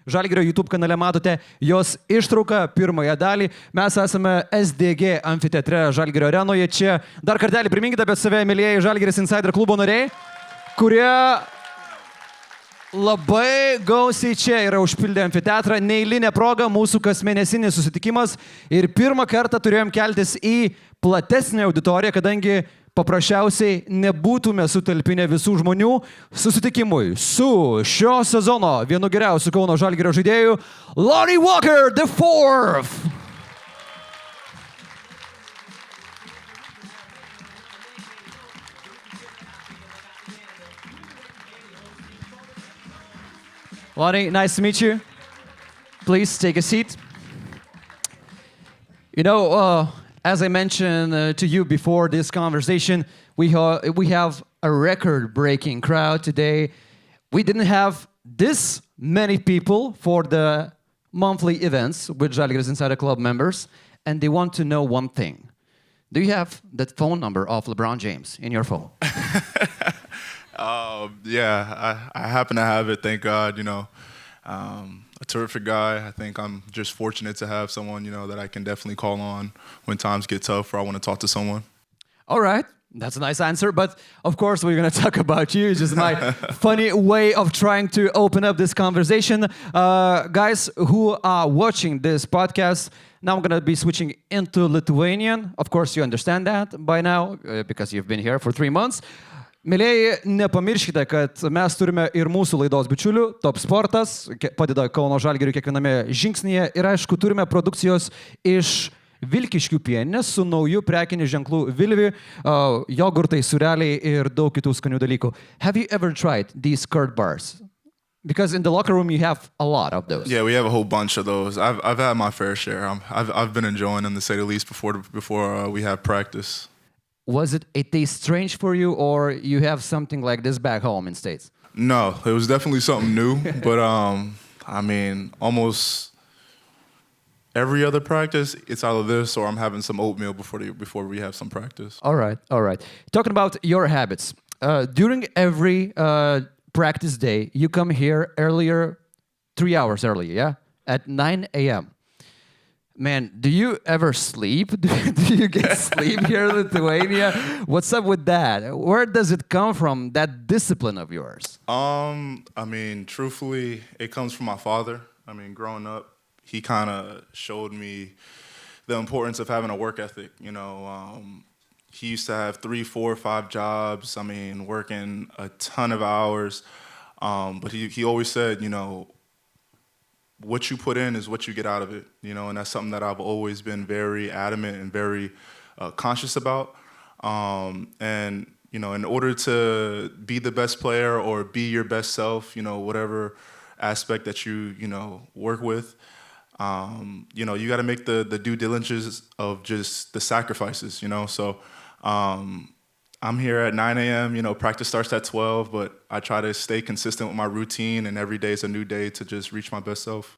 Žalgirio YouTube kanale matote jos ištrauką, pirmąją dalį. Mes esame SDG amfiteatre Žalgirio arenoje. Čia dar kartelį priminkite apie save, mėlyjeji Žalgiris Insider klubo nariai, kurie labai gausiai čia yra užpildę amfiteatrą. Neeilinė proga, mūsų kasmėnesinis susitikimas. Ir pirmą kartą turėjom keltis į platesnę auditoriją, kadangi paprasčiausiai nebūtume sutalpinę visų žmonių susitikimui su šio sezono vienu geriausiu Kauno Žalgirio žaidėjų Lonnie Walker IV. Lonnie, nice to meet you. Please take a seat. You know, as I mentioned to you before this conversation, we have a record-breaking crowd today. We didn't have this many people for the monthly events with Žalgiris Insider Club members, and they want to know one thing. Do you have that phone number of LeBron James in your phone? Yeah, I happen to have it, thank God, you know. A terrific guy. I think I'm just fortunate to have someone, you know, that I can definitely call on when times get tough or I want to talk to someone. All right. That's a nice answer, but of course we're going to talk about you. It's just my funny way of trying to open up this conversation. Guys who are watching this podcast, now I'm going to be switching into Lithuanian. Of course you understand that by now because you've been here for 3 months. Mėlėjai, nepamirškite, kad mes turime ir mūsų laidos bičiulių, Top Sportas, padeda Kauno Žalgiriui kiekviename žingsnyje ir aišku, turime produkcijos iš Vilkiškių pieninės su nauju prekiniu ženklu Vilvi, jogurtai, sūreliai ir daug kitų skanių dalykų. Have you ever tried these curd bars? Because in the locker room you have a lot of those. Yeah, we have a whole bunch of those. I've had my fair share. I've been enjoying them, to say the least, before we have practice. Was it a taste strange for you, or you have something like this back home in States? No, it was definitely something new, but I mean, almost every other practice, it's either this or I'm having some oatmeal before we have some practice. All right, all right. Talking about your habits, during every practice day, you come here earlier, 3 hours earlier, yeah? At 9 a.m. Man, do you ever sleep? Do you get sleep here in Lithuania? What's up with that? Where does it come from, that discipline of yours? I mean, truthfully, it comes from my father. I mean, growing up, he kind of showed me the importance of having a work ethic. You know, he used to have 3, 4, 5 jobs. I mean, working a ton of hours. But he always said, you know, what you put in is what you get out of it, you know, and that's something that I've always been very adamant and very conscious about. And, you know, in order to be the best player or be your best self, you know, whatever aspect that you know, work with, you know, you got to make the due diligence of just the sacrifices, you know. So I'm here at 9 a.m., you know, practice starts at 12, but I try to stay consistent with my routine, and every day is a new day to just reach my best self.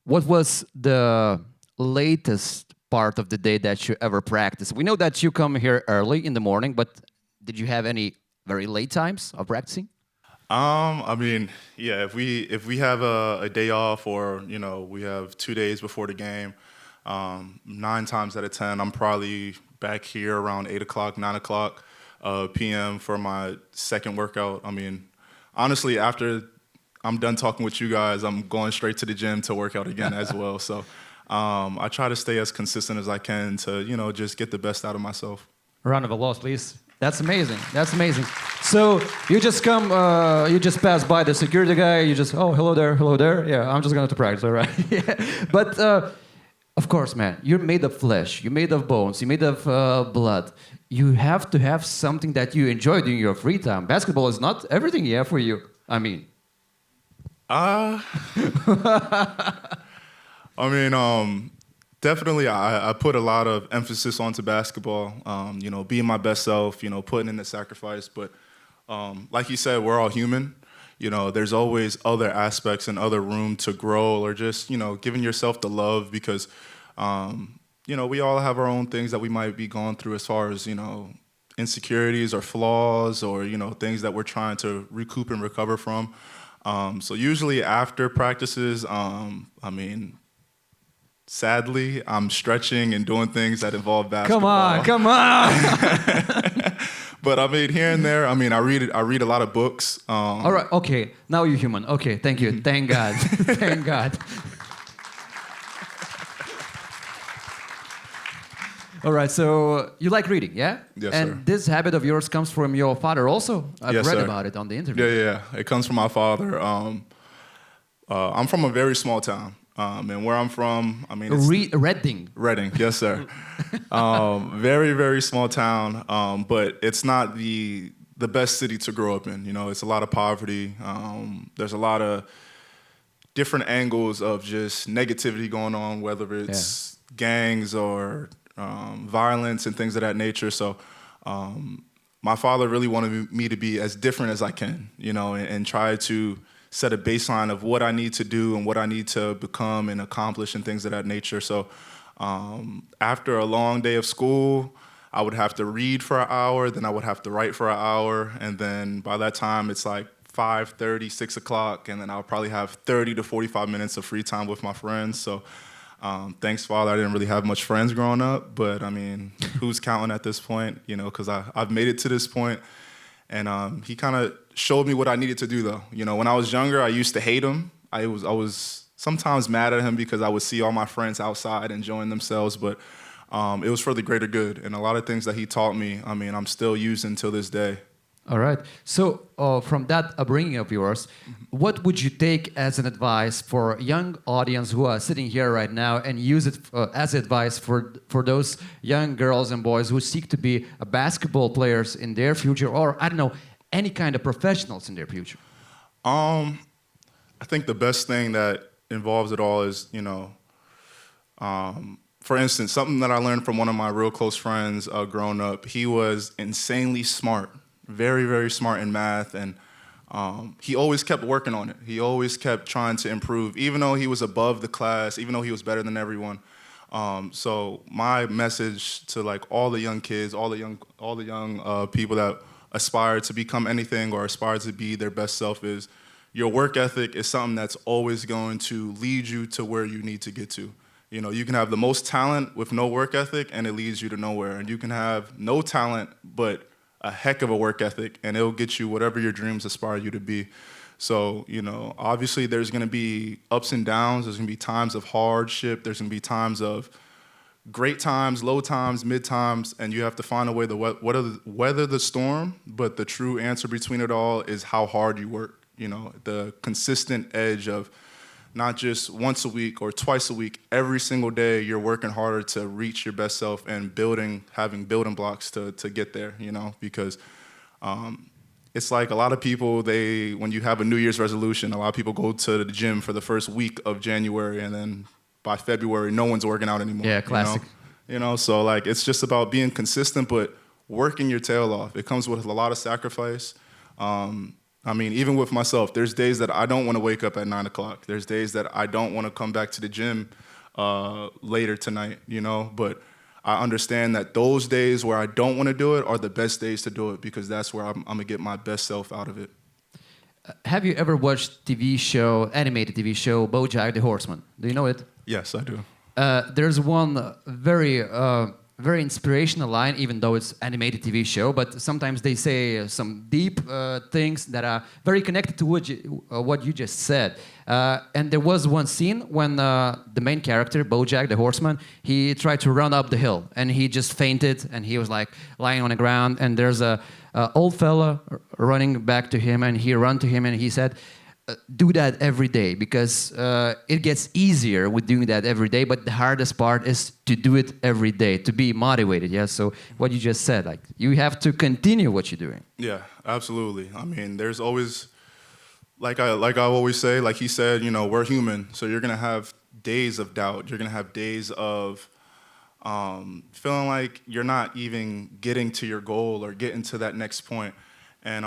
What was the latest part of the day that you ever practiced? We know that you come here early in the morning, but did you have any very late times of practicing? I mean, yeah, if we have a day off, or, you know, we have 2 days before the game, 9 times out of 10, I'm probably back here around 8 o'clock, 9 o'clock p.m. for my second workout. I mean, honestly, after I'm done talking with you guys, I'm going straight to the gym to work out again as well. So I try to stay as consistent as I can to, you know, just get the best out of myself. A round of applause, please. That's amazing. That's amazing. So you just come, you just pass by the security guy, you just, oh, hello there. Yeah, I'm just going to practice, all right. Yeah. But of course, man, you're made of flesh, you're made of bones, you're made of blood. You have to have something that you enjoy during your free time. Basketball is not everything you have for you. I mean. I mean, definitely I put a lot of emphasis onto basketball, you know, being my best self, you know, putting in the sacrifice. But like you said, we're all human. You know, there's always other aspects and other room to grow, or just, you know, giving yourself the love, because, you know, we all have our own things that we might be going through as far as, you know, insecurities or flaws, or, you know, things that we're trying to recoup and recover from. So usually after practices, sadly, I'm stretching and doing things that involve basketball. Come on. But here and there, I read a lot of books. All right, okay. Now you're human. Okay, thank you. Thank God. Thank God. All right, so you like reading, yeah? Yes, and sir. This habit of yours comes from your father also? I've Yes, read sir. about it on the interview. Yeah. It comes from my father. I'm from a very small town. And where I'm from, it's Reading. Reading, yes, sir. Very, very small town, but it's not the best city to grow up in. It's a lot of poverty. There's a lot of different angles of just negativity going on, whether it's gangs or violence and things of that nature. So my father really wanted me to be as different as I can, and try to set a baseline of what I need to do and what I need to become and accomplish and things of that nature. So after a long day of school, I would have to read for an hour, then I would have to write for an hour, and then by that time it's like 5:30, 6 o'clock, and then I'll probably have 30 to 45 minutes of free time with my friends. So thanks, Father, I didn't really have much friends growing up, but who's counting at this point, because I've made it to this point. And he kind of showed me what I needed to do, though. When I was younger, I used to hate him. I was sometimes mad at him because I would see all my friends outside enjoying themselves, but it was for the greater good. And a lot of things that he taught me, I'm still using till this day. All right. So from that upbringing of yours, what would you take as an advice for a young audience who are sitting here right now and use it as advice for those young girls and boys who seek to be basketball players in their future, or, I don't know, any kind of professionals in their future? I think the best thing that involves it all is, for instance, something that I learned from one of my real close friends growing up. He was insanely smart. Very, very smart in math, and he always kept working on it. He always kept trying to improve, even though he was above the class, even though he was better than everyone. So my message to all the young kids, all the young people that aspire to become anything or aspire to be their best self is your work ethic is something that's always going to lead you to where you need to get to. You can have the most talent with no work ethic, and it leads you to nowhere. And you can have no talent, but a heck of a work ethic, and it'll get you whatever your dreams aspire you to be. So, obviously there's going to be ups and downs. There's going to be times of hardship. There's going to be times of great times, low times, mid times, and you have to find a way to weather the storm. But the true answer between it all is how hard you work. The consistent edge of not just once a week or twice a week, every single day you're working harder to reach your best self and having building blocks to get there, because it's like a lot of people, when you have a New Year's resolution, a lot of people go to the gym for the first week of January, and then by February, no one's working out anymore. Yeah, classic. So it's just about being consistent, but working your tail off. It comes with a lot of sacrifice. Even with myself, there's days that I don't want to wake up at 9 o'clock. There's days that I don't want to come back to the gym later tonight, But I understand that those days where I don't want to do it are the best days to do it, because that's where I'm going to get my best self out of it. Have you ever watched animated TV show, BoJack the Horseman? Do you know it? Yes, I do. There's one very inspirational line, even though it's animated TV show, but sometimes they say some deep things that are very connected to what you just said. And there was one scene when the main character, BoJack the Horseman, he tried to run up the hill, and he just fainted, and he was lying on the ground, and there's a old fella running back to him, and he ran to him, and he said, do that every day, because it gets easier with doing that every day, but the hardest part is to do it every day, to be motivated. Yeah. So what you just said, you have to continue what you're doing. Yeah, absolutely. There's always, like I always say, like he said, we're human, so you're gonna have days of doubt. You're gonna have days of feeling like you're not even getting to your goal or getting to that next point. And,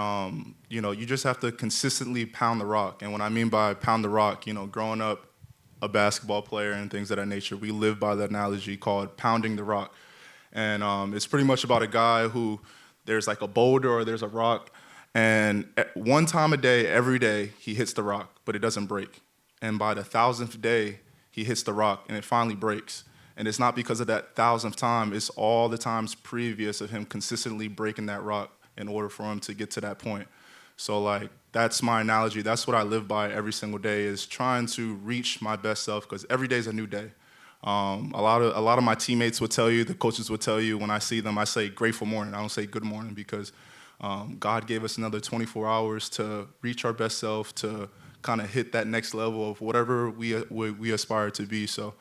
you just have to consistently pound the rock. And what I mean by pound the rock, growing up a basketball player and things of that nature, we live by the analogy called pounding the rock. And it's pretty much about a guy who there's a boulder or there's a rock, And one time a day, every day, he hits the rock, but it doesn't break. And by the 1,000th day, he hits the rock, and it finally breaks. And it's not because of that 1,000th time, it's all the times previous of him consistently breaking that rock in order for him to get to that point. So, like, that's my analogy. That's what I live by every single day, is trying to reach my best self, because every day is a new day. A lot of my teammates would tell you, the coaches would tell you, when I see them, I say grateful morning. I don't say good morning, because God gave us another 24 hours to reach our best self, to kind of hit that next level of whatever we aspire to be. So,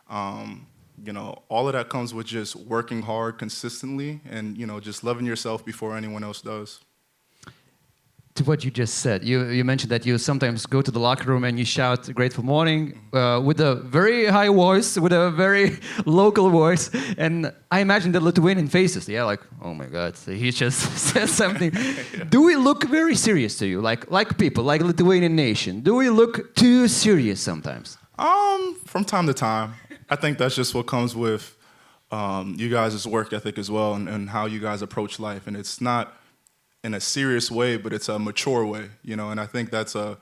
you know, all of that comes with just working hard consistently and, you know, just loving yourself before anyone else does. To what you just said, you mentioned that you sometimes go to the locker room and you shout "Grateful Morning" with a very high voice, with a very local voice, and I imagine the Lithuanian faces. Yeah, like, oh my God, he just said something. Yeah. Do we look very serious to you, like people, like Lithuanian nation? Do we look too serious sometimes? From time to time. I think that's just what comes with you guys' work ethic as well, and how you guys approach life, and it's not in a serious way, but it's a mature way, you know, and I think it's a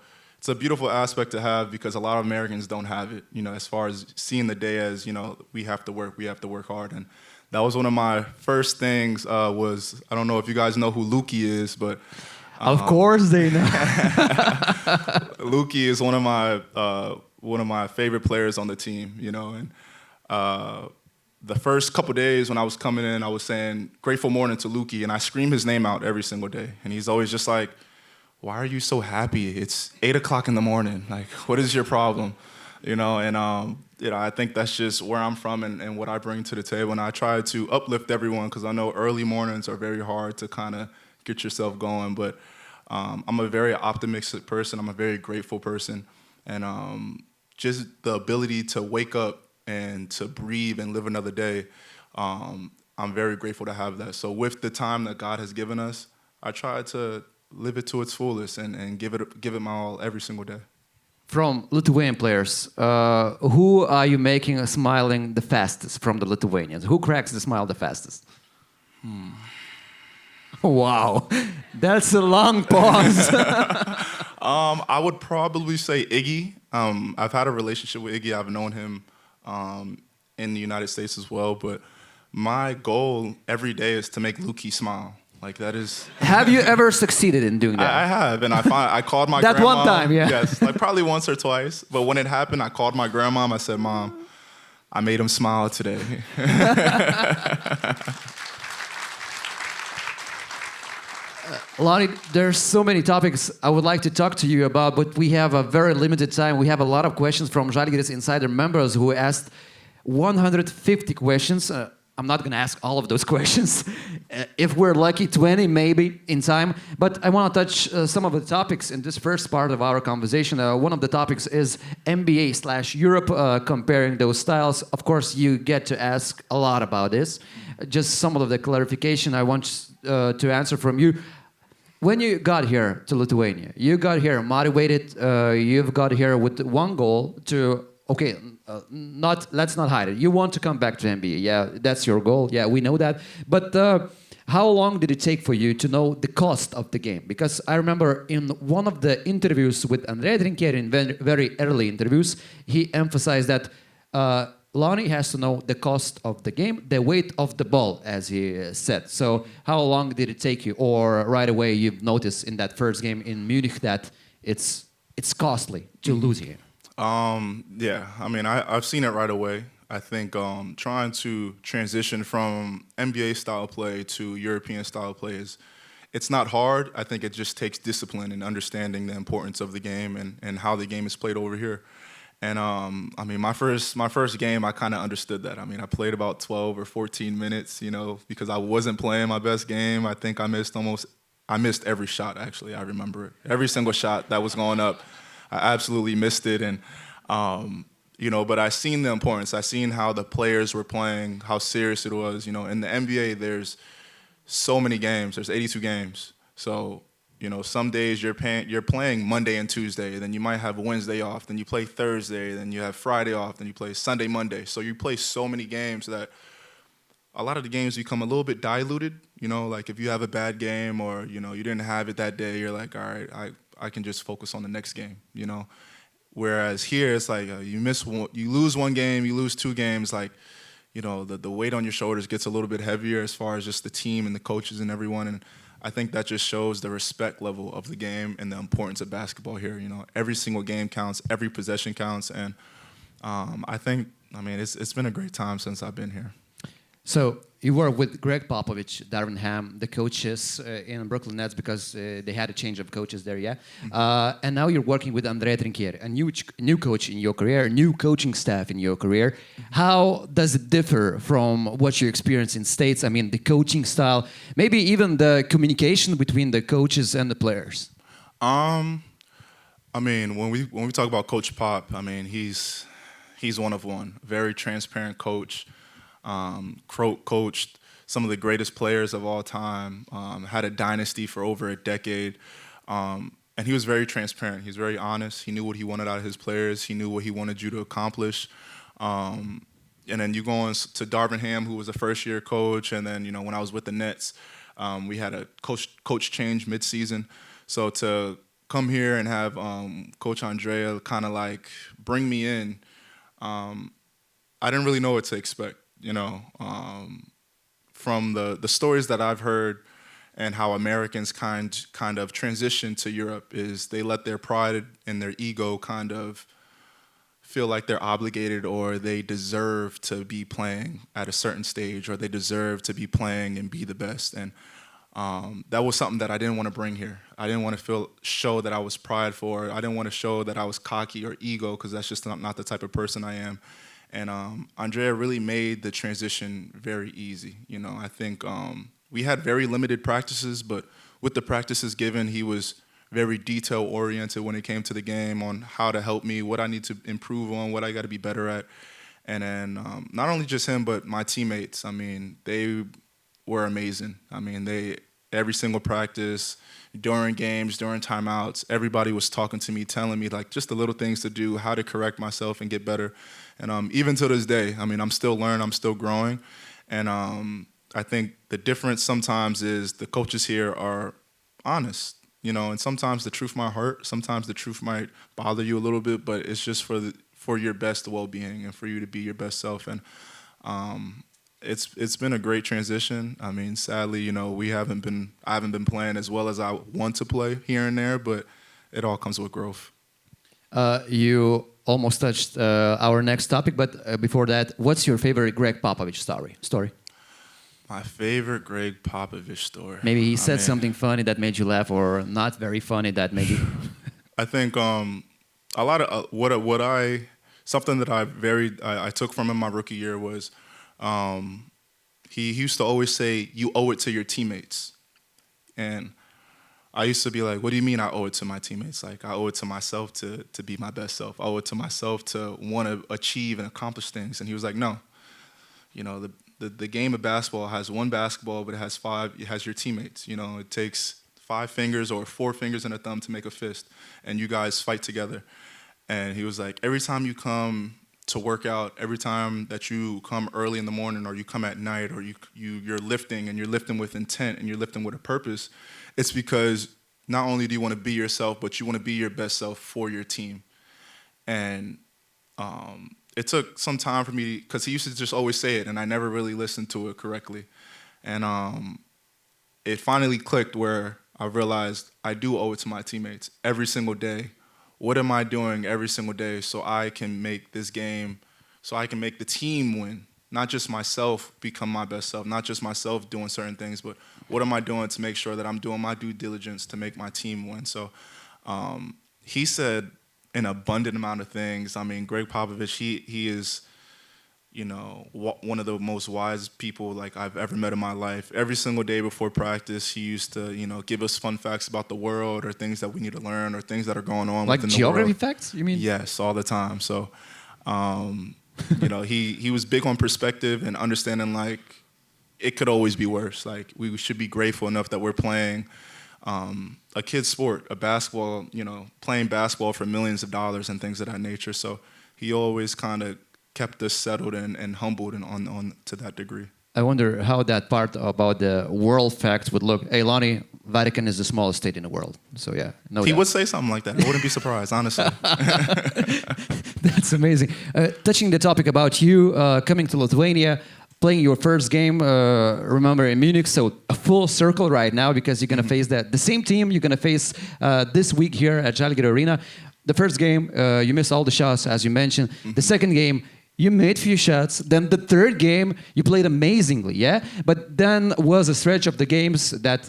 beautiful aspect to have, because a lot of Americans don't have it, you know, as far as seeing the day as, you know, we have to work hard. And that was one of my first things was, I don't know if you guys know who Luki is, but of course they know. Luki is one of my favorite players on the team, you know, and the first couple days when I was coming in, I was saying grateful morning to Luki, and I scream his name out every single day. And he's always just like, why are you so happy? It's 8 o'clock in the morning. Like, what is your problem? You know, and you know, I think that's just where I'm from and what I bring to the table. And I try to uplift everyone, because I know early mornings are very hard to kind of get yourself going. But I'm a very optimistic person. I'm a very grateful person. And just the ability to wake up and to breathe and live another day, I'm very grateful to have that. So with the time that God has given us, I try to live it to its fullest and give it my all every single day. From Lithuanian players, who are you making smiling the fastest from the Lithuanians? Who cracks the smile the fastest? Wow, that's a long pause. I would probably say Iggy. I've had a relationship with Iggy. I've known him in the United States as well, but my goal every day is to make Luki smile. Like, that is. Have you ever succeeded in doing that? I have, and I called my that grandma. That one time, yeah. Yes, like probably once or twice. But when it happened, I called my grandma. I said, "Mom, I made him smile today." Lonnie, there's so many topics I would like to talk to you about, but we have a very limited time. We have a lot of questions from Žalgiris Insider members who asked 150 questions. I'm not going to ask all of those questions. If we're lucky, 20 maybe in time. But I want to touch some of the topics in this first part of our conversation. One of the topics is NBA/Europe, comparing those styles. Of course, you get to ask a lot about this. Just some of the clarification I want to answer from you. When you got here to Lithuania, you got here motivated. You've got here with one goal to, okay, let's not hide it. You want to come back to NBA. Yeah, that's your goal. Yeah, we know that. But how long did it take for you to know the cost of the game? Because I remember in one of the interviews with Andrea Trinchieri, in very early interviews, he emphasized that Lonnie has to know the cost of the game, the weight of the ball, as he said. So how long did it take you? Or right away you've noticed in that first game in Munich that it's costly to lose here? Yeah, I mean, I've seen it right away. I think trying to transition from NBA style play to European style play it's not hard. I think it just takes discipline and understanding the importance of the game and how the game is played over here. And I mean, my first game, I kind of understood that. I mean, I played about 12 or 14 minutes, you know, because I wasn't playing my best game. I think I missed every shot, actually. I remember it. Every single shot that was going up, I absolutely missed it. And, you know, but I seen the importance. I seen how the players were playing, how serious it was. You know, in the NBA, there's so many games. There's 82 games. So, you know, some days you're playing Monday and Tuesday, then you might have Wednesday off, then you play Thursday, then you have Friday off, then you play Sunday, Monday. So you play so many games that a lot of the games become a little bit diluted You know, like if you have a bad game or, you know, you didn't have it that day, you're like, all right, I can just focus on the next game, you know. Whereas here, it's like you lose one game, you lose two games, like, you know, the weight on your shoulders gets a little bit heavier as far as just the team and the coaches and everyone. And I think that just shows the respect level of the game and the importance of basketball here. You know, every single game counts, every possession counts, and I mean, it's been a great time since I've been here. So you were with Gregg Popovich, Darvin Ham, the coaches in Brooklyn Nets because they had a change of coaches there, yeah? And now you're working with Andrea Trinchieri, a new coach in your career, new coaching staff in your career. How does it differ from what you experience in States? I mean, the coaching style, maybe even the communication between the coaches and the players. I mean, when we talk about Coach Pop, I mean, he's one of one. Very transparent coach. Coached some of the greatest players of all time, had a dynasty for over a decade, and he was very transparent. He's very honest. He knew what he wanted out of his players. He knew what he wanted you to accomplish. And then you go on to Darvin Ham, who was a first-year coach, and then, you know, when I was with the Nets, we had a coach change mid-season. So to come here and have Coach Andrea kind of like bring me in, I didn't really know what to expect. You know, from the stories that I've heard and how Americans kind of transition to Europe is they let their pride and their ego kind of feel like they're obligated or they deserve to be playing at a certain stage or they deserve to be playing and be the best. And that was something that I didn't want to bring here. I didn't want to show that I was prideful. I didn't want to show that I was cocky or ego because that's just not the type of person I am. And Andrea really made the transition very easy. You know, I think we had very limited practices, but with the practices given, he was very detail-oriented when it came to the game on how to help me, what I need to improve on, what I got to be better at. And then not only just him, but my teammates. I mean, they were amazing. I mean, every single practice, during games, during timeouts, everybody was talking to me, telling me like just the little things to do, how to correct myself and get better. And even to this day, I mean, I'm still learning, I'm still growing. And I think the difference sometimes is the coaches here are honest, you know, and sometimes the truth might hurt, sometimes the truth might bother you a little bit, but it's just for your best well-being and for you to be your best self. And it's been a great transition. I mean, sadly, you know, I haven't been playing as well as I want to play here and there, but it all comes with growth. You almost touched our next topic, but before that, what's your favorite Gregg Popovich story? My favorite Gregg Popovich story. Maybe he said something funny that made you laugh, or not very funny that made you. I think a lot of something that I took from him my rookie year was he used to always say, "You owe it to your teammates," and I used to be like, what do you mean I owe it to my teammates? Like, I owe it to myself to be my best self. I owe it to myself to want to achieve and accomplish things. And he was like, no. You know, the game of basketball has one basketball, but it has your teammates. You know, it takes 5 fingers or 4 fingers and a thumb to make a fist. And you guys fight together. And he was like, every time you come to work out, every time that you come early in the morning or you come at night or you're lifting and you're lifting with intent and you're lifting with a purpose, it's because not only do you want to be yourself, but you want to be your best self for your team. And it took some time for me, because he used to just always say it, and I never really listened to it correctly. And it finally clicked where I realized I do owe it to my teammates every single day. What am I doing every single day so I can make this game, so I can make the team win? Not just myself become my best self, not just myself doing certain things, but what am I doing to make sure that I'm doing my due diligence to make my team win? So he said an abundant amount of things. I mean, Gregg Popovich, he is, you know, one of the most wise people like I've ever met in my life. Every single day before practice, he used to, you know, give us fun facts about the world or things that we need to learn or things that are going on like within the world. Like geography facts, you mean? Yes, all the time. So, you know, he was big on perspective and understanding like it could always be worse. Like we should be grateful enough that we're playing a kid's sport, a basketball, you know, playing basketball for millions of dollars and things of that nature. So he always kind of kept us settled and humbled and on to that degree. I wonder how that part about the world facts would look. Hey, Lonnie, Vatican is the smallest state in the world. So yeah, no He doubt. would say something like that. I wouldn't be surprised, honestly. That's amazing. Touching the topic about you coming to Lithuania, playing your first game, remember in Munich, so a full circle right now because you're going to face the same team you're going to face this week here at Žalgiris Arena. The first game, you missed all the shots, as you mentioned. The second game, you made few shots. Then the third game, you played amazingly, yeah? But then was a stretch of the games that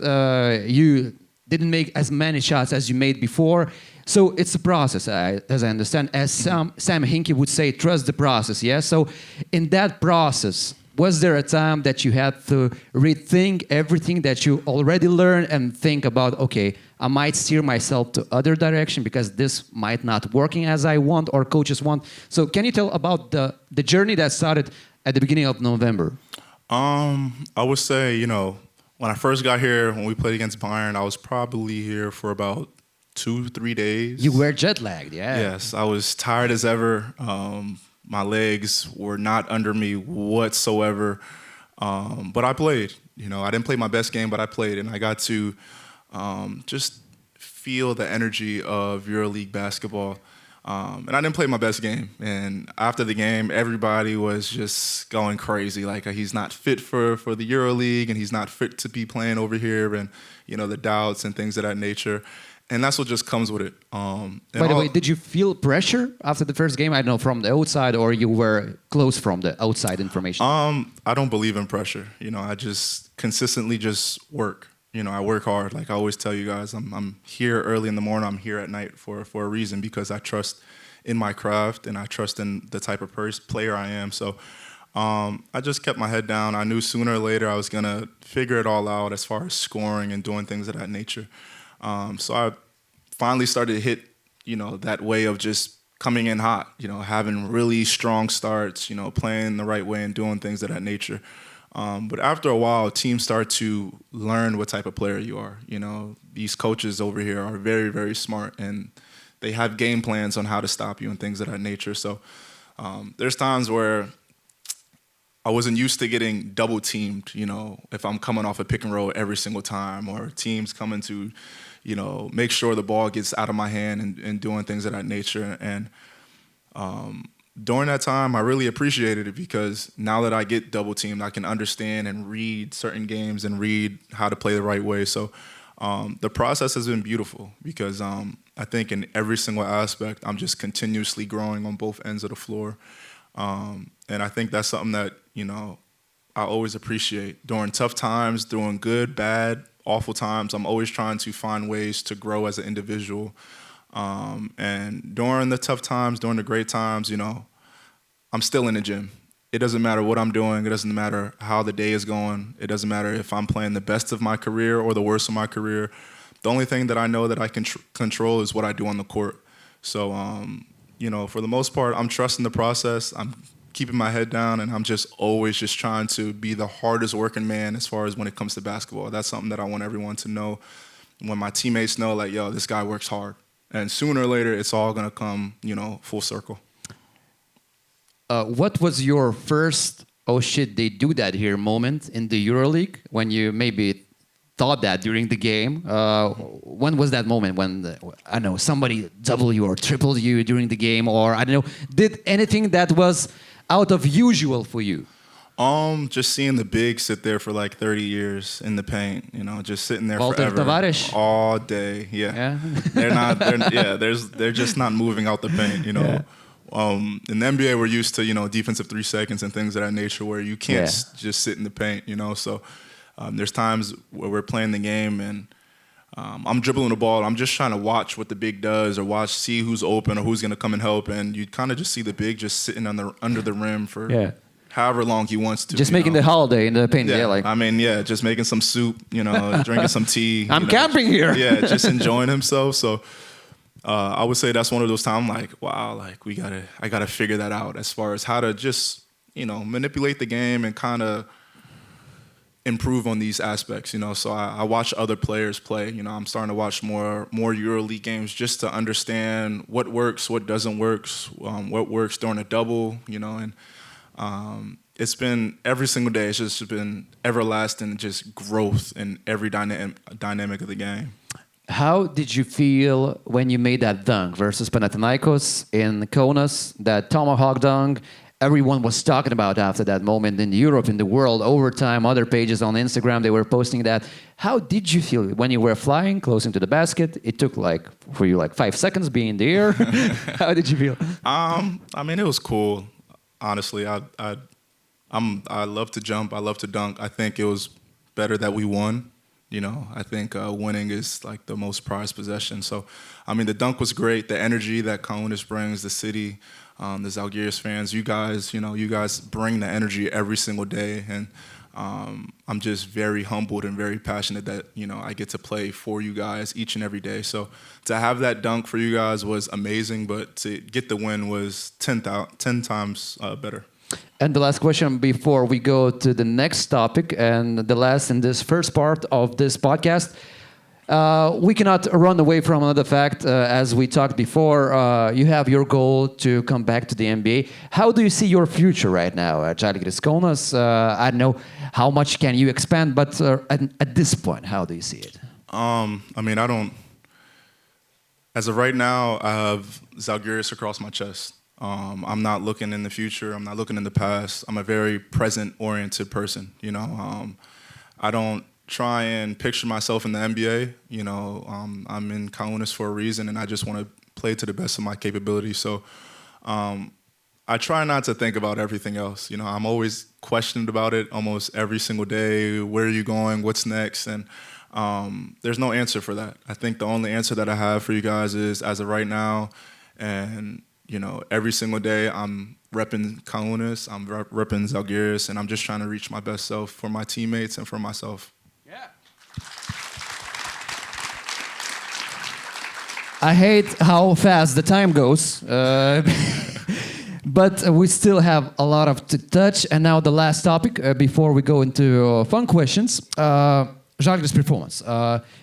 you didn't make as many shots as you made before. So it's a process, as I understand. As Sam Hinkie would say, trust the process, yeah? So in that process, was there a time that you had to rethink everything that you already learned and think about, okay, I might steer myself to other direction because this might not working as I want or coaches want. So can you tell about the journey that started at the beginning of November? I would say, you know, when I first got here, when we played against Bayern, I was probably here for about 2-3 days. You were jet lagged, yeah. Yes, I was tired as ever. My legs were not under me whatsoever. But I played. You know, I didn't play my best game, but I played, and I got to just feel the energy of EuroLeague basketball. And I didn't play my best game. And after the game, everybody was just going crazy. Like, he's not fit for the EuroLeague, and he's not fit to be playing over here, and, you know, the doubts and things of that nature. And that's what just comes with it. By the way, did you feel pressure after the first game? I don't know, from the outside, or you were close from the outside information? I don't believe in pressure. You know, I just consistently just work. You know, I work hard. Like I always tell you guys, I'm here early in the morning. I'm here at night for a reason, because I trust in my craft and I trust in the type of player I am. So I just kept my head down. I knew sooner or later I was going to figure it all out as far as scoring and doing things of that nature. So I finally started to hit, you know, that way of just coming in hot, you know, having really strong starts, you know, playing the right way and doing things of that nature. But after a while, teams start to learn what type of player you are. You know, these coaches over here are very, very smart, and they have game plans on how to stop you and things of that nature. So there's times where I wasn't used to getting double teamed, you know, if I'm coming off a pick and roll every single time, or teams coming to, you know, make sure the ball gets out of my hand and doing things of that nature. And during that time, I really appreciated it, because now that I get double teamed, I can understand and read certain games and read how to play the right way. So the process has been beautiful, because I think in every single aspect, I'm just continuously growing on both ends of the floor. And I think that's something that, you know, I always appreciate. During tough times, during good, bad, awful times, I'm always trying to find ways to grow as an individual. And during the tough times, during the great times, you know, I'm still in the gym. It doesn't matter what I'm doing. It doesn't matter how the day is going. It doesn't matter if I'm playing the best of my career or the worst of my career. The only thing that I know that I can control is what I do on the court. So, you know, for the most part, I'm trusting the process. I'm keeping my head down, and I'm just always just trying to be the hardest working man as far as when it comes to basketball. That's something that I want everyone to know. When my teammates know, like, yo, this guy works hard. And sooner or later, it's all going to come, you know, full circle. What was your first, oh shit, they do that here moment in the EuroLeague, when you maybe thought that during the game? When was that moment when, I don't know, somebody doubled you or tripled you during the game, or I don't know, did anything that was out of usual for you? Just seeing the big sit there for like 30 years in the paint, you know, just sitting there Walter forever, Tavares. all day. Yeah. Yeah? They're just not moving out the paint, you know. Yeah. In the NBA, we're used to, you know, defensive 3 seconds and things of that nature, where you can't just sit in the paint, you know. So there's times where we're playing the game and I'm dribbling the ball. I'm just trying to watch what the big does, or see who's open or who's going to come and help. And you kind of just see the big just sitting under the rim for however long he wants to. Just making the holiday in the paint. Yeah, like, I mean, just making some soup, you know, drinking some tea. I'm camping here. Yeah, just enjoying himself. So I would say that's one of those times, like, wow, like I gotta figure that out as far as how to just, you know, manipulate the game and kind of improve on these aspects, you know. So I watch other players play. You know, I'm starting to watch more EuroLeague games just to understand what works, what doesn't work, what works during a double, you know. And it's been every single day. It's just been everlasting, just growth in every dynamic of the game. How did you feel when you made that dunk versus Panathinaikos in Kaunas, that tomahawk dunk? Everyone was talking about after that moment in Europe, in the world, overtime, other pages on Instagram, they were posting that. How did you feel when you were flying, closing to the basket? It took for you 5 seconds being in the air. How did you feel? I mean, it was cool. Honestly, I love to jump. I love to dunk. I think it was better that we won. I think winning is like the most prized possession. So, I mean, the dunk was great. The energy that Kaunas brings, the city, the Zalgiris fans, you guys bring the energy every single day. And I'm just very humbled and very passionate that, I get to play for you guys each and every day. So to have that dunk for you guys was amazing, but to get the win was 10 times better. And the last question before we go to the next topic and the last in this first part of this podcast. We cannot run away from another fact. As we talked before, you have your goal to come back to the NBA. How do you see your future right now at Žalgiris Kaunas? I don't know how much can you expand, but at this point, how do you see it? I mean, as of right now, I have Zalgiris across my chest. I'm not looking in the future. I'm not looking in the past. I'm a very present-oriented person. I don't try and picture myself in the NBA. I'm in Kaunas for a reason, and I just want to play to the best of my capability. So I try not to think about everything else. I'm always questioned about it almost every single day. Where are you going? What's next? And there's no answer for that. I think the only answer that I have for you guys is as of right now, and every single day I'm repping Kaunas, I'm repping Zalgiris, and I'm just trying to reach my best self for my teammates and for myself. Yeah. I hate how fast the time goes, but we still have a lot of to touch. And now the last topic before we go into fun questions. Žalgiris performance.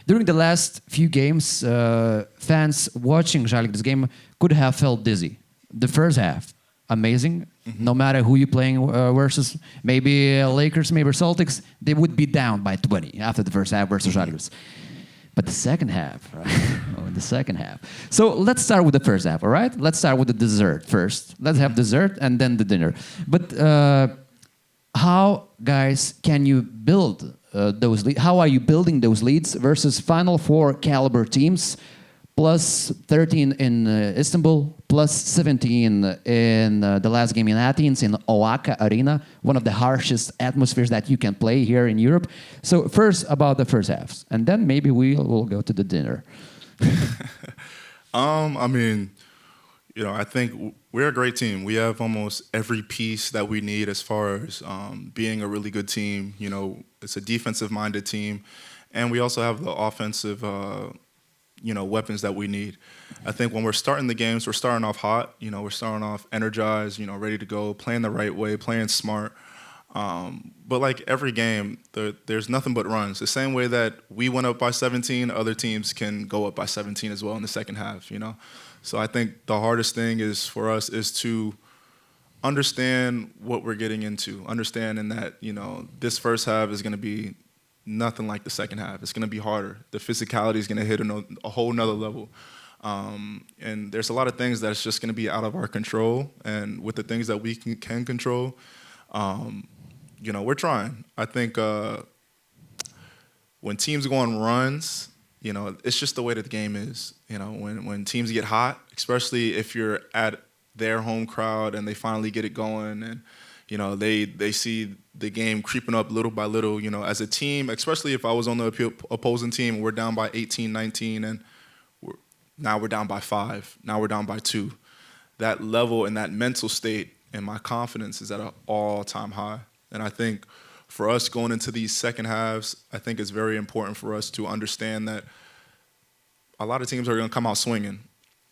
During the last few games, fans watching Žalgiris game could have felt dizzy. The first half, amazing. Mm-hmm. No matter who you're playing versus, maybe Lakers, maybe Celtics, they would be down by 20 after the first half versus Žalgiris. But the second half, right? The second half. So let's start with the first half, all right? Let's start with the dessert first. Let's have dessert and then the dinner. But how, guys, can you build those leads? How are you building those leads versus Final Four caliber teams? Plus 13 in Istanbul, plus 17 in the last game in Athens, in Oaka Arena, one of the harshest atmospheres that you can play here in Europe. So first about the first halves, and then maybe we'll go to the dinner. I mean, I think we're a great team. We have almost every piece that we need as far as being a really good team. It's a defensive-minded team, and we also have the offensive weapons that we need. I think when we're starting the games, we're starting off hot. We're starting off energized, ready to go, playing the right way, playing smart. But like every game, there's nothing but runs. The same way that we went up by 17, other teams can go up by 17 as well in the second half, So I think the hardest thing for us is to understand what we're getting into, understanding that, this first half is going to be nothing like the second half. It's going to be harder. The physicality is going to hit a whole nother level. And there's a lot of things that's just going to be out of our control. And with the things that we can control, we're trying. I think when teams go on runs, it's just the way that the game is. When teams get hot, especially if you're at their home crowd and they finally get it going and they see the game creeping up little by little, as a team, especially if I was on the opposing team, we're down by 18, 19, and now we're down by 5. Now we're down by 2. That level and that mental state and my confidence is at an all-time high. And I think for us going into these second halves, I think it's very important for us to understand that a lot of teams are going to come out swinging.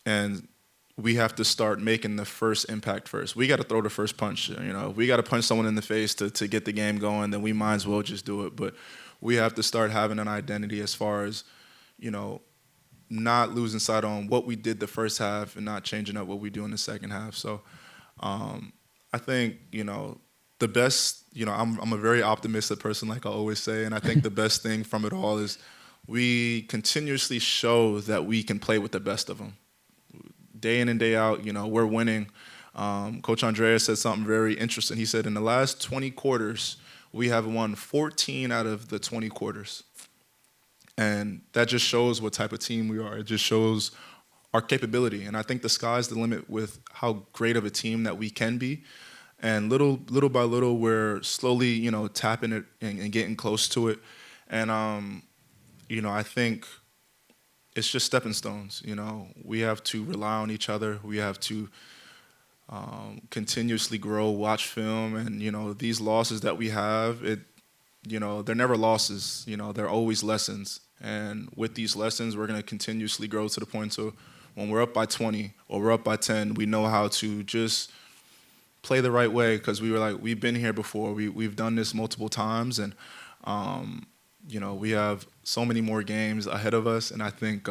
And we have to start making the first impact first. We got to throw the first punch. If we got to punch someone in the face to get the game going, then we might as well just do it. But we have to start having an identity as far as, not losing sight on what we did the first half and not changing up what we do in the second half. So I think, the the best, I'm a very optimistic person, like I always say, and I think the best thing from it all is we continuously show that we can play with the best of them. Day in and day out, we're winning. Coach Andreas said something very interesting. He said in the last 20 quarters, we have won 14 out of the 20 quarters. And that just shows what type of team we are. It just shows our capability. And I think the sky's the limit with how great of a team that we can be. And little by little, we're slowly, tapping it and getting close to it. And, I think it's just stepping stones. We have to rely on each other. We have to continuously grow, watch film. And, these losses that we have, they're never losses. They're always lessons. And with these lessons, we're going to continuously grow to the point so when we're up by 20 or we're up by 10, we know how to just play the right way because we've been here before. We've done this multiple times, and we have so many more games ahead of us. And I think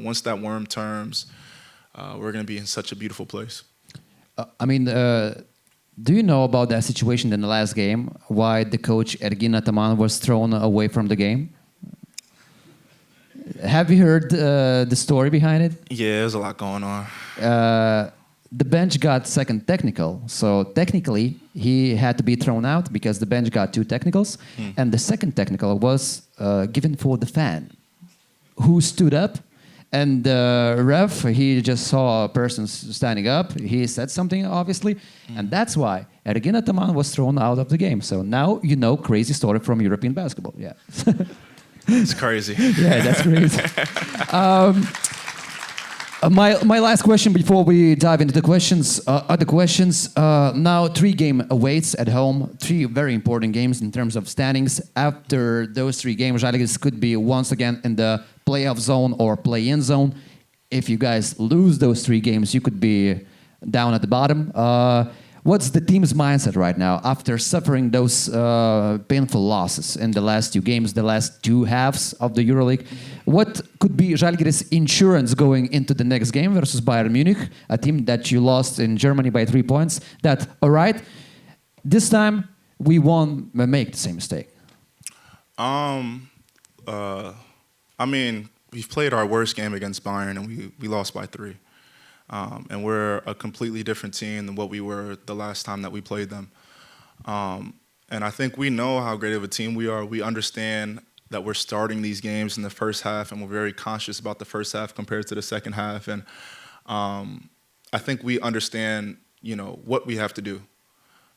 once that worm turns, we're going to be in such a beautiful place. Do you know about that situation in the last game? Why the coach Ataman was thrown away from the game? Have you heard the story behind it? Yeah, there's a lot going on. The bench got second technical, so technically he had to be thrown out because the bench got 2 technicals, and the second technical was given for the fan, who stood up, and the ref, he just saw a person standing up, he said something obviously, and that's why Ataman was thrown out of the game. So now you know crazy story from European basketball, yeah. It's crazy. Yeah, that's crazy. My last question before we dive into the questions, other questions. Now 3 game awaits at home, 3 very important games in terms of standings. After those 3 games, Žalgiris could be once again in the playoff zone or play-in zone. If you guys lose those 3 games, you could be down at the bottom. What's the team's mindset right now after suffering those painful losses in the last 2 games, the last 2 halves of the EuroLeague? What could be Žalgiris' insurance going into the next game versus Bayern Munich, a team that you lost in Germany by 3 points? That, all right, this time we won't make the same mistake. We've played our worst game against Bayern and we lost by 3. And we're a completely different team than what we were the last time that we played them. And I think we know how great of a team we are. We understand that we're starting these games in the first half, and we're very conscious about the first half compared to the second half. And I think we understand, what we have to do.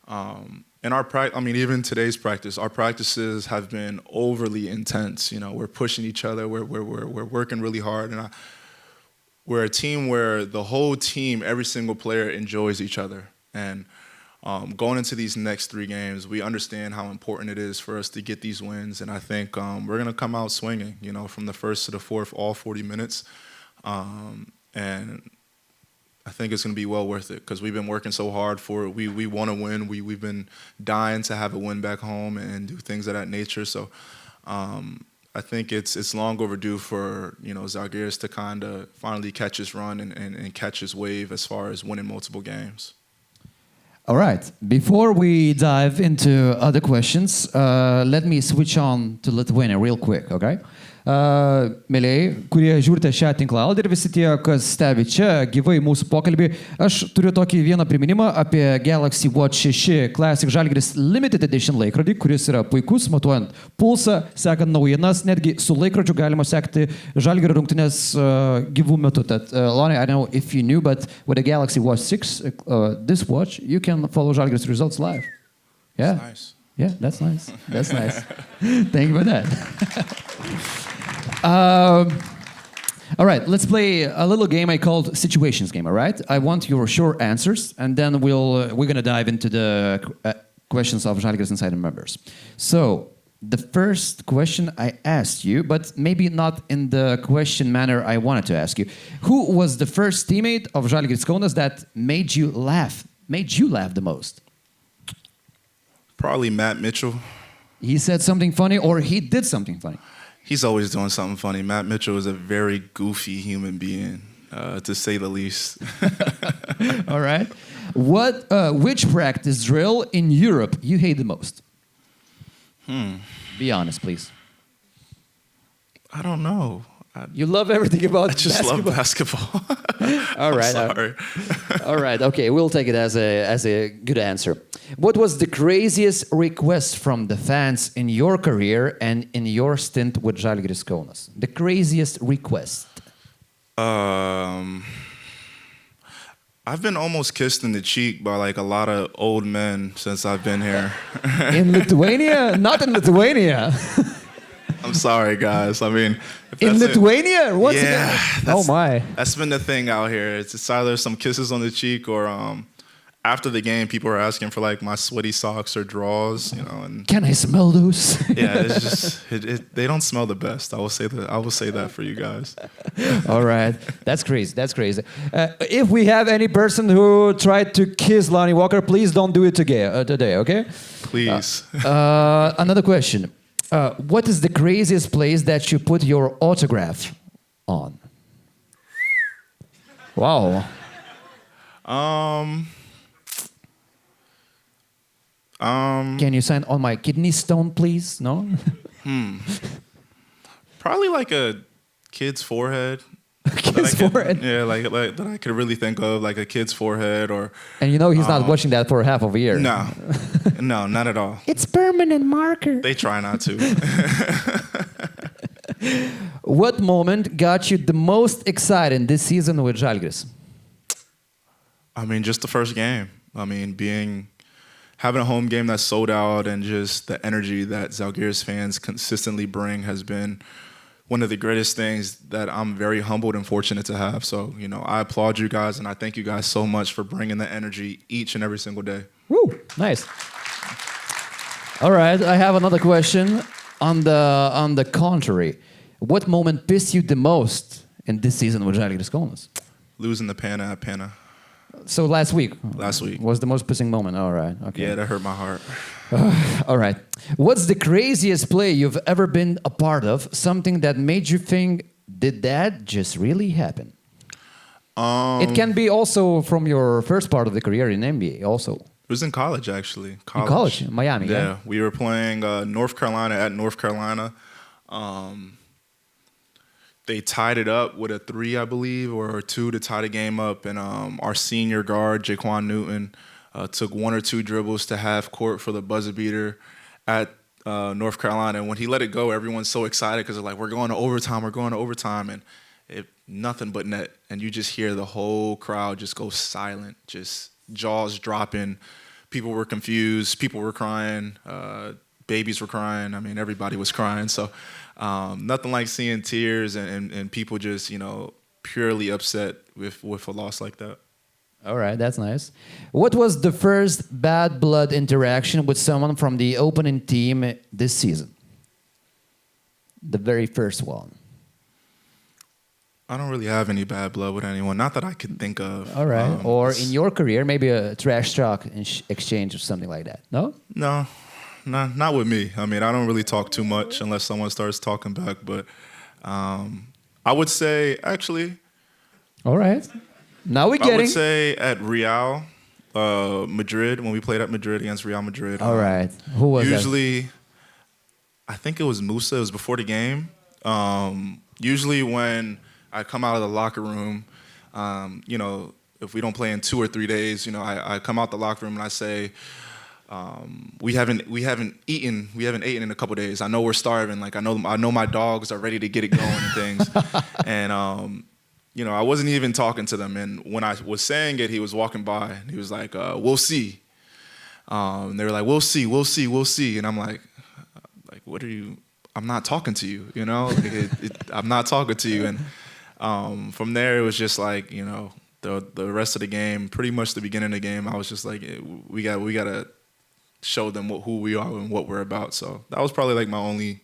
And even today's practice, our practices have been overly intense. We're pushing each other. We're working really hard, and we're a team where the whole team, every single player enjoys each other. And going into these next 3 games, we understand how important it is for us to get these wins. And I think we're going to come out swinging, from the first to the fourth, all 40 minutes. And I think it's going to be well worth it because we've been working so hard for it. We want to win. We've been dying to have a win back home and do things of that nature. So I think it's long overdue for Zalgiris to kind of finally catch his run and catch his wave as far as winning multiple games. All right. Before we dive into other questions, let me switch on to Lithuania real quick, okay? Mėlyjei, kurie žiūrite šią tinklalaidę ir visi tie, kas stebi čia gyvai mūsų pokalbį, aš turiu tokį vieną priminimą apie Galaxy Watch 6 Classic Žalgiris Limited Edition laikrodį, kuris yra puikus, matuojant pulsą, sekant naujienas, netgi su laikrodžiu galima sekti Žalgirio rungtynės gyvų metu. Tad, Lonnie, I don't know if you knew, but with a Galaxy Watch 6, this watch, you can follow Žalgiris results live. Yeah. That's nice. Yeah, that's nice. That's nice. Thank you for that. All right, let's play a little game I called Situations Game, all right? I want your short answers, and then we're going to dive into the questions of Žalgiris Insider members. So, the first question I asked you, but maybe not in the question manner I wanted to ask you. Who was the first teammate of Žalgiris Kaunas that made you laugh the most? Probably Matt Mitchell. He said something funny or he did something funny? He's always doing something funny. Matt Mitchell is a very goofy human being, to say the least. All right. Which practice drill in Europe you hate the most? Be honest, please. I don't know. You love everything about I just love basketball. All right. I'm sorry. All right. Okay, we'll take it as a good answer. What was the craziest request from the fans in your career and in your stint with Žalgiris Kaunas? The craziest request. I've been almost kissed in the cheek by like a lot of old men since I've been here. In Lithuania? Not in Lithuania. I'm sorry, guys. I mean, in Lithuania? Once yeah, again? Oh my! That's been the thing out here. It's either some kisses on the cheek or after the game, people are asking for like my sweaty socks or drawers. You know, and can I smell those? Yeah, it's just they don't smell the best. I will say that for you guys. All right, that's crazy. That's crazy. If we have any person who tried to kiss Lonnie Walker, please don't do it today. Okay? Please. Another question. What is the craziest place that you put your autograph on? Wow. Can you sign on my kidney stone, please? No? Probably like a kid's forehead. Kid's forehead? Yeah, like that I could really think of, like a kid's forehead or... And you know he's not watching that for half of a year. No. No, not at all. It's permanent marker. They try not to. What moment got you the most excited this season with Žalgiris? I mean, just the first game. I mean, having a home game that's sold out and just the energy that Zalgiris fans consistently bring has been one of the greatest things that I'm very humbled and fortunate to have. So, you know, I applaud you guys and I thank you guys so much for bringing the energy each and every single day. Woo, nice. All right, I have another question on the contrary. What moment pissed you the most in this season with Žalgiris Kaunas? Losing the Pana at Pana. So last week? Last week. Was the most pissing moment. All right, okay. Yeah, that hurt my heart. All right. What's the craziest play you've ever been a part of? Something that made you think, did that just really happen? It can be also from your first part of the career in NBA also. It was in college, actually. In college? Miami, yeah? Yeah. We were playing North Carolina at North Carolina. They tied it up with a 3, I believe, or a 2 to tie the game up. And our senior guard, Jaquan Newton, took 1 or 2 dribbles to half court for the buzzer beater at North Carolina. And when he let it go, everyone's so excited because they're like, we're going to overtime. And nothing but net. And you just hear the whole crowd just go silent, just jaws dropping. People were confused. People were crying. Babies were crying. I mean, everybody was crying. So nothing like seeing tears and people just, you know, purely upset with a loss like that. All right, that's nice. What was the first bad blood interaction with someone from the opening team this season? The very first one. I don't really have any bad blood with anyone. Not that I can think of. All right. Or in your career, maybe a trash talk exchange or something like that. No? No. Not with me. I mean, I don't really talk too much unless someone starts talking back. But I would say, actually... All right. Now we're getting... I would say at Real Madrid, when we played at Madrid against Real Madrid. All right. Who was usually, I think it was Musa. It was before the game. Usually when I come out of the locker room, you know, if we don't play in 2 or 3 days, you know, I come out the locker room and I say... we haven't eaten in a couple days. I know we're starving. Like I know my dogs are ready to get it going and things. And you know, I wasn't even talking to them. And when I was saying it, he was walking by and he was like, "We'll see." And they were like, "We'll see." And I'm like, what are you? I'm not talking to you. You know, I'm not talking to you. And from there, it was just like, you know, the rest of the game, pretty much the beginning of the game, I was just like, we gotta show them who we are and what we're about. So that was probably like my only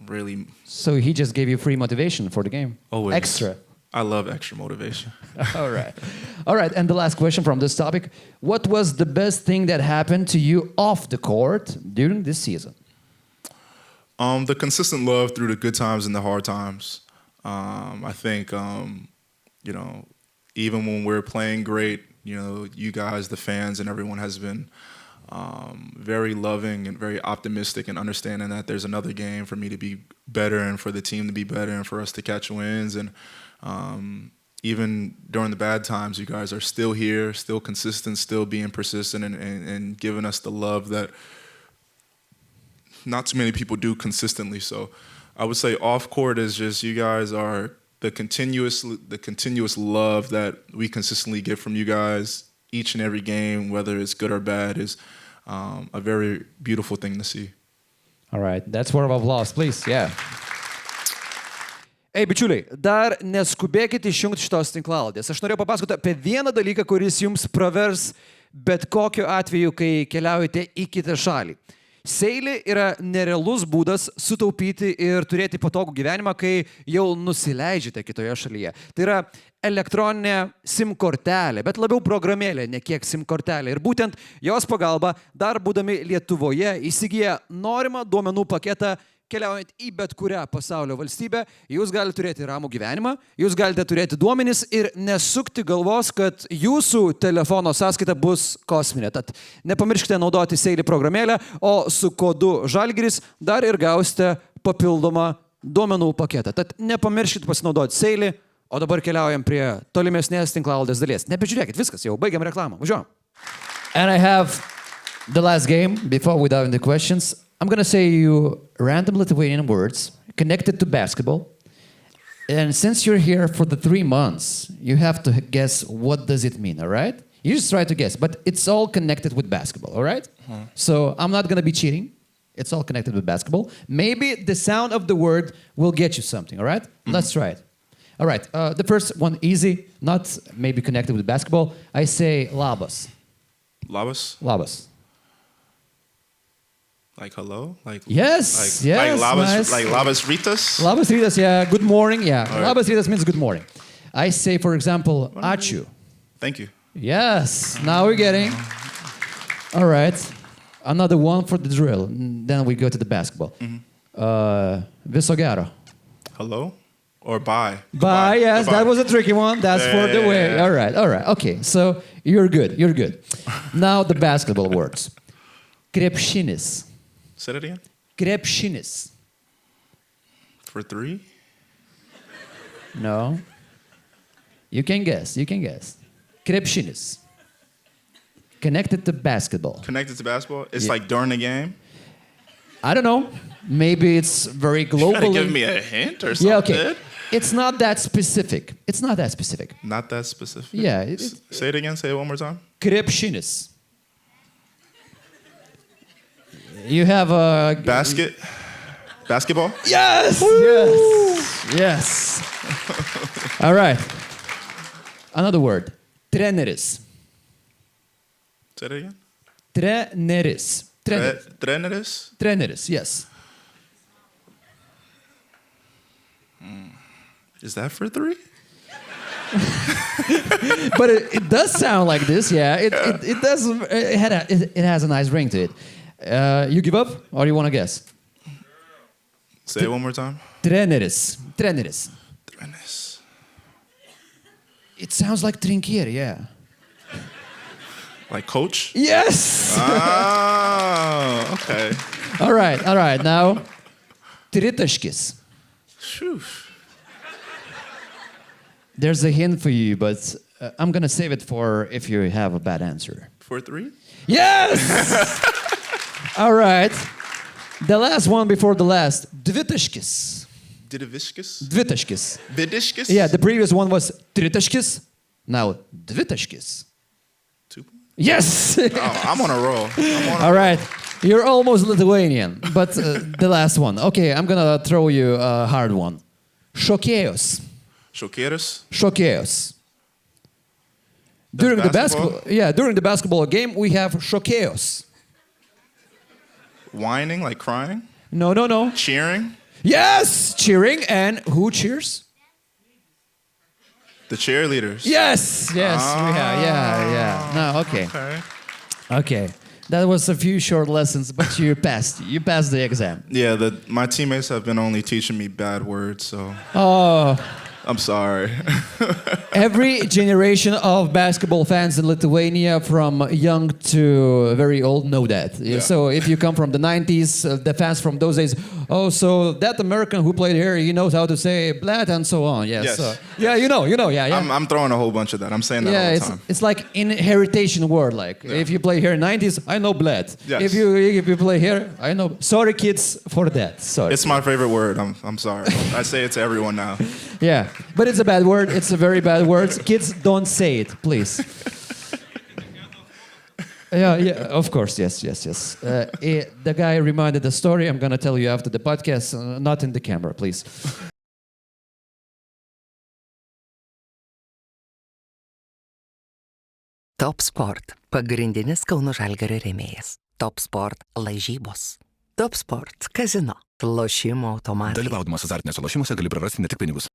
really... So he just gave you free motivation for the game? Always. Extra. I love extra motivation. All right. All right, and the last question from this topic. What was the best thing that happened to you off the court during this season? The consistent love through the good times and the hard times. I think, you know, even when we're playing great, You know, you guys, the fans, and everyone has been very loving and very optimistic and understanding that there's another game for me to be better and for the team to be better and for us to catch wins. And even during the bad times, you guys are still here, still consistent, still being persistent and giving us the love that not too many people do consistently. So I would say off court is just you guys are the continuous love that we consistently get from you guys each and every game, whether it's good or bad, is a very beautiful thing to see. All right, that's word of applause, please. Yeah. Ei, bičiuliai, dar neskubėkite išjungti šitos tinklalaidės. Aš norėjau papasakoti apie vieną dalyką, kuris jums pravers bet kokiu atveju, kai keliaujate į kitą šalį. Seilė yra nerealus būdas sutaupyti ir turėti patogų gyvenimą, kai jau nusileidžiate kitoje šalyje. Tai yra elektroninė SIM kortelė, bet labiau programėlė, ne kiek SIM kortelė. Ir būtent jos pagalba, dar būdami Lietuvoje, įsigiję norimą duomenų paketą, keliaujant į bet kurią pasaulio valstybę, jūs galite turėti ramų gyvenimą, jūs galite turėti duomenis ir nesukti galvos, kad jūsų telefono sąskaita bus kosminė. Tad nepamirškite naudoti Seilį programėlę, o su kodu Žalgiris dar ir gausite papildomą duomenų paketą. Tad nepamirškite pasinaudoti Seilį, o dabar keliaujam prie tolimesnės tinklalaidės dalies. Nebežiūrėkit, viskas, jau baigiam reklamą. Važiuojam. And I have the last game before we dive into questions. I'm going to say you random Lithuanian words connected to basketball. And since you're here for the 3 months, you have to guess what does it mean, all right? You just try to guess, but it's all connected with basketball, all right? Mm-hmm. So I'm not going to be cheating. It's all connected with basketball. Maybe the sound of the word will get you something, all right? Mm-hmm. Let's try it. All right, the first one, easy, not maybe connected with basketball. I say labas. Labas? Labas. Like hello? Like yes, like labas, nice. Like labas ritas? Labas ritas, yeah, good morning, yeah. Right. Labas ritas means good morning. I say, for example, ačiū. Thank you. Yes, now we're getting. All right, another one for the drill. Then we go to the basketball. Mm-hmm. Viso gero. Hello? Or bye. Bye, yes, Goodbye. That was a tricky one. That's for the way. All right. Okay, so you're good. Now the basketball words. Krepšinis. Say that again? Krepšinis. For 3? No. You can guess. Krepšinis. Connected to basketball. Connected to basketball? It's like during the game? I don't know. Maybe it's very globally. Trying to give me a hint or something? Yeah, okay. It's not that specific. Not that specific? Yeah. Say it again. Say it one more time. Krepšinis. You have a... Basketball? Yes! Yes! All right. Another word. Treneris. Say it again. Treneris. Treneris, yes. Is that for 3? But it does sound like this, yeah. It does. It has a nice ring to it. You give up, or you want to guess? Say it one more time. Treneris. Treneris. It sounds like trinkier, yeah. Like coach? Yes! Oh, okay. All right. Now, tritaškis. There's a hint for you, but I'm going to save it for if you have a bad answer. For 3? Yes! All right. The last one before the last. Dvitaškis. Dvitaškis? Yeah, the previous one was tritaškis. Now, dvitaškis. 2 points? Yes! Oh, I'm on a roll. All right. You're almost Lithuanian, but the last one. Okay, I'm going to throw you a hard one. Šokėjos. During the basketball game, we have šokėjos. Whining, like crying? No. Cheering? Yes, cheering. And who cheers? The cheerleaders. Yes, we have. Yeah. No, okay. That was a few short lessons, but you passed. You passed the exam. Yeah, my teammates have been only teaching me bad words, so. Oh, I'm sorry. Every generation of basketball fans in Lithuania, from young to very old, know that. Yeah. So if you come from the 90s, the fans from those days, oh, so that American who played here, he knows how to say blat and so on. Yes. Yes. Yeah, you know, yeah. I'm throwing a whole bunch of that. I'm saying that Yeah, all the time. it's like inheritation word. Like if you play here in 90s, I know blat. Yes. If you play here, I know. Sorry, kids, for that. Sorry. It's my favorite word. I'm sorry. I say it to everyone now. Yeah, but it's a bad word. It's a very bad word. Kids, don't say it, please. Yeah, of course, yes. The guy reminded the story. I'm gonna tell you after the podcast, not in the camera, please. Top Sport – pagrindinis Kauno Žalgirio rėmėjas. Top Sport – lažybos. Top Sport – kazino. Lošimo automatai. Dalyvaudamas azartiniuose lošimuose gali prarasti ne tik pinigus.